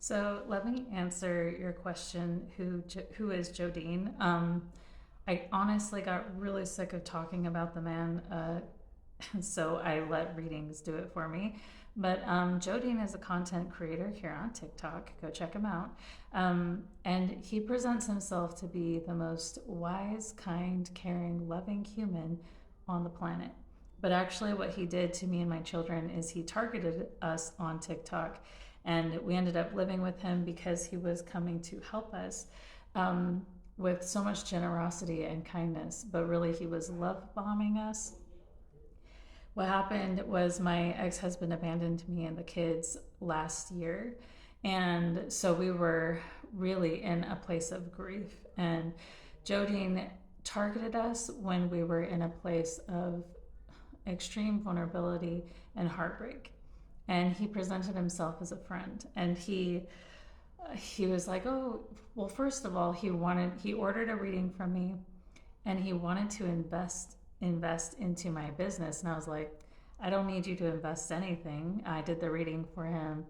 So let me answer your question. Who is Jodine? I honestly got really sick of talking about the man, so I let readings do it for me. But Jodine is a content creator here on TikTok. Go check him out. And he presents himself to be the most wise, kind, caring, loving human on the planet. But actually, what he did to me and my children is he targeted us on TikTok. And we ended up living with him because he was coming to help us with so much generosity and kindness. But really, he was love bombing us. What happened was my ex husband abandoned me and the kids last year. And so we were really in a place of grief. And Jodine targeted us when we were in a place of extreme vulnerability and heartbreak. And he presented himself as a friend. And he was like, oh, well, first of all, he ordered a reading from me, and he wanted to invest into my business. And I was like, I don't need you to invest anything. I did the reading for him.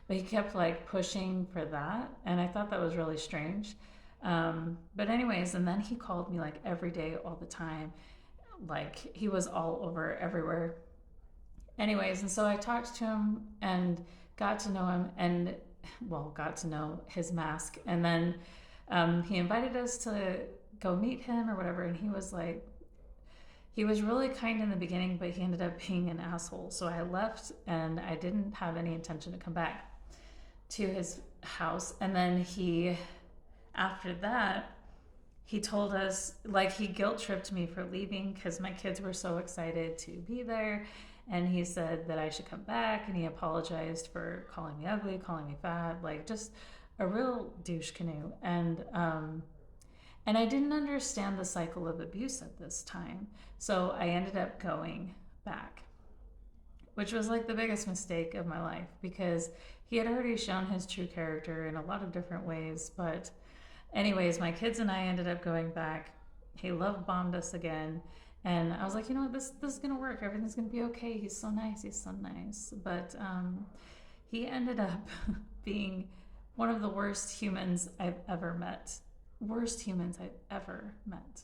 But he kept like pushing for that. And I thought that was really strange. But anyways, and then he called me like every day, all the time. Like he was all over everywhere. Anyways, and so I talked to him and got to know him and, well, got to know his mask. And then he invited us to go meet him or whatever. And he was like, he was really kind in the beginning, but he ended up being an asshole. So I left and I didn't have any intention to come back to his house. And then after that, he told us, like, he guilt tripped me for leaving because my kids were so excited to be there. And he said that I should come back, and he apologized for calling me ugly, calling me fat, like just a real douche canoe. And I didn't understand the cycle of abuse at this time. So I ended up going back, which was like the biggest mistake of my life because he had already shown his true character in a lot of different ways. But anyways, my kids and I ended up going back. He love bombed us again. And I was like, you know what, this is going to work. Everything's going to be okay. He's so nice. He's so nice. But he ended up being one of the worst humans I've ever met. Worst humans I've ever met.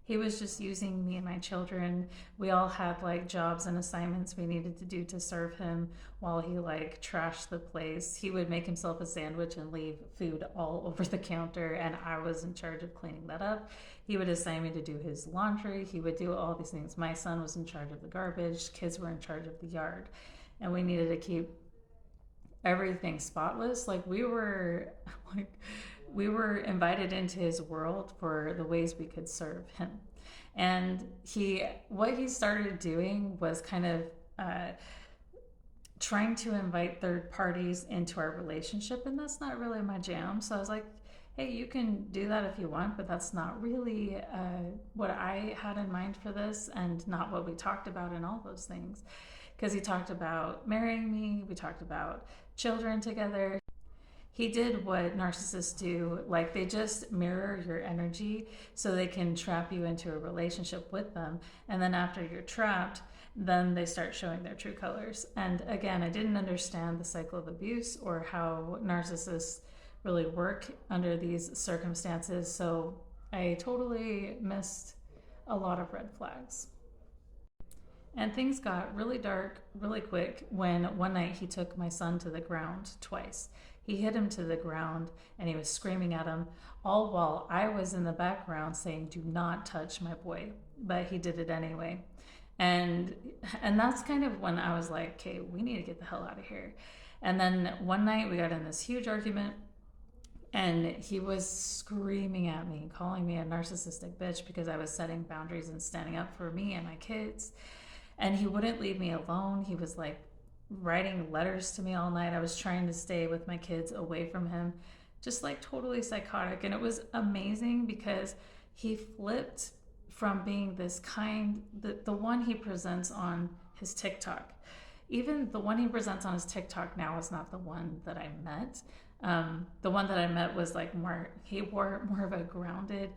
He was just using me and my children. We all had like jobs and assignments we needed to do to serve him while he like trashed the place. He would make himself a sandwich and leave food all over the counter, and I was in charge of cleaning that up. He would assign me to do his laundry. He would do all these things. My son was in charge of the garbage. Kids were in charge of the yard. And we needed to keep everything spotless. Like we were invited into his world for the ways we could serve him. And what he started doing was kind of trying to invite third parties into our relationship, and that's not really my jam. So I was like, hey, you can do that if you want, but that's not really what I had in mind for this, and not what we talked about in all those things. Because he talked about marrying me, we talked about children together. He did what narcissists do, like they just mirror your energy so they can trap you into a relationship with them. And then after you're trapped, then they start showing their true colors. And again, I didn't understand the cycle of abuse or how narcissists really work under these circumstances. So I totally missed a lot of red flags. And things got really dark really quick when one night he took my son to the ground twice. He hit him to the ground and he was screaming at him, all while I was in the background saying, do not touch my boy. But he did it anyway. And that's kind of when I was like, okay, we need to get the hell out of here. And then one night we got in this huge argument, and he was screaming at me, calling me a narcissistic bitch because I was setting boundaries and standing up for me and my kids. And he wouldn't leave me alone. He was like writing letters to me all night. I was trying to stay with my kids away from him, just like totally psychotic. And it was amazing because he flipped from being this kind, the one he presents on his TikTok. Even the one he presents on his TikTok now is not the one that I met. The one that I met was like he wore more of a grounded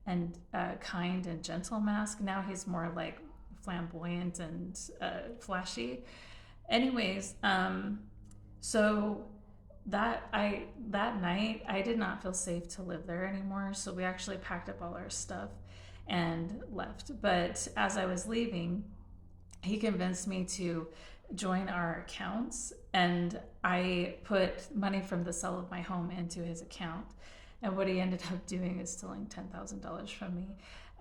and kind and gentle mask. Now he's more like flamboyant and flashy. Anyways, so that night I did not feel safe to live there anymore. So we actually packed up all our stuff and left. But as I was leaving, he convinced me to join our accounts, and I put money from the sale of my home into his account. And what he ended up doing is stealing $10,000 from me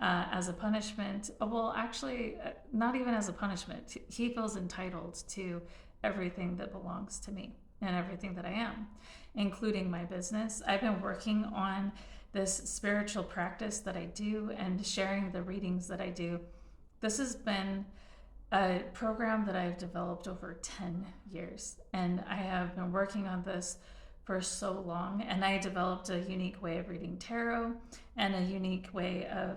as a punishment. Well, actually, not even as a punishment. He feels entitled to everything that belongs to me and everything that I am, including my business. I've been working on this spiritual practice that I do and sharing the readings that I do. This has been a program that I've developed over 10 years, and I have been working on this for so long. And I developed a unique way of reading tarot and a unique way of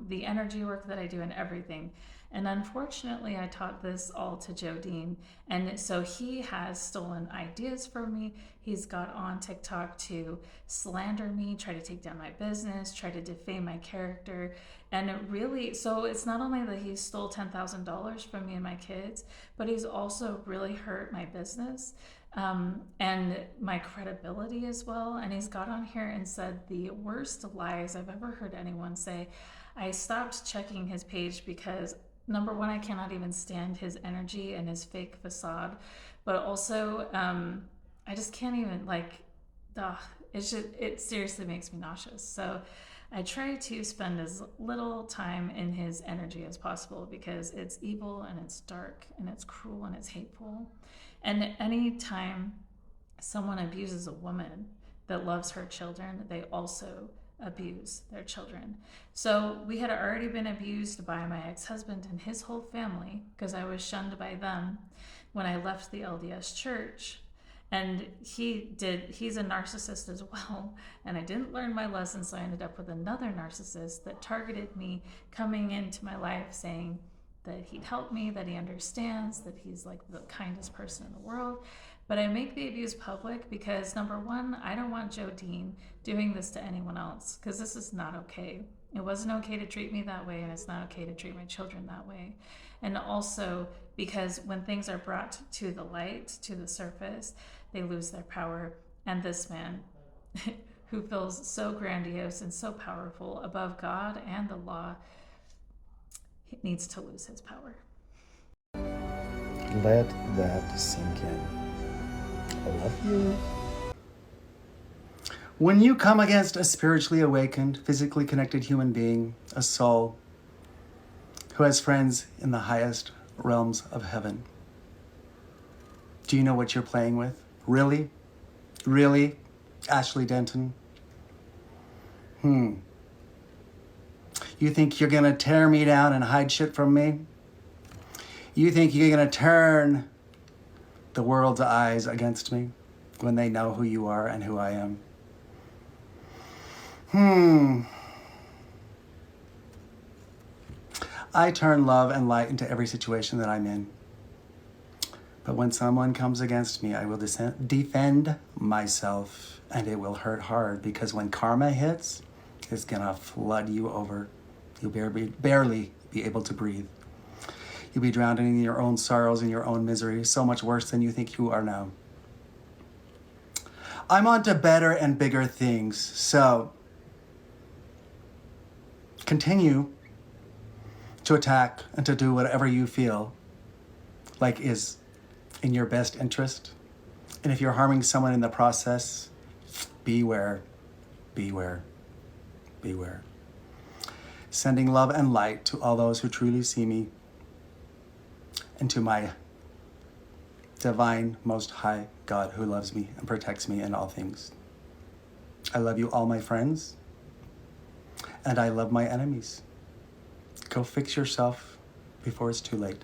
the energy work that I do and everything. And unfortunately, I taught this all to Jodine. And so he has stolen ideas from me. He's got on TikTok to slander me, try to take down my business, try to defame my character. And it really, so it's not only that he stole $10,000 from me and my kids, but he's also really hurt my business and my credibility as well. And he's got on here and said the worst lies I've ever heard anyone say. I stopped checking his page because, number one, I cannot even stand his energy and his fake facade, but also I just can't even, it seriously makes me nauseous. So I try to spend as little time in his energy as possible because it's evil and it's dark and it's cruel and it's hateful. And anytime someone abuses a woman that loves her children, they also abuse their children. So we had already been abused by my ex-husband and his whole family because I was shunned by them when I left the LDS church. And he's a narcissist as well. And I didn't learn my lesson, so I ended up with another narcissist that targeted me, coming into my life saying that he'd help me, that he understands, that he's like the kindest person in the world. But I make the abuse public because, number one, I don't want Jodine doing this to anyone else because this is not okay. It wasn't okay to treat me that way, and it's not okay to treat my children that way. And also because when things are brought to the light, to the surface, they lose their power. And this man, who feels so grandiose and so powerful above God and the law, he needs to lose his power. Let that sink in. I love you. When you come against a spiritually awakened, physically connected human being, a soul who has friends in the highest realms of heaven, do you know what you're playing with? Really? Really? Ashley Denton? You think you're gonna tear me down and hide shit from me? You think you're gonna turn the world's eyes against me when they know who you are and who I am? I turn love and light into every situation that I'm in. But when someone comes against me, I will defend myself, and it will hurt hard because when karma hits, it's gonna flood you over. You'll barely be able to breathe. You'll be drowning in your own sorrows and your own misery, so much worse than you think you are now. I'm on to better and bigger things, so continue to attack and to do whatever you feel like is in your best interest. And if you're harming someone in the process, beware, beware, beware. Sending love and light to all those who truly see me and to my divine, most high God who loves me and protects me in all things. I love you, all my friends, and I love my enemies. Go fix yourself before it's too late.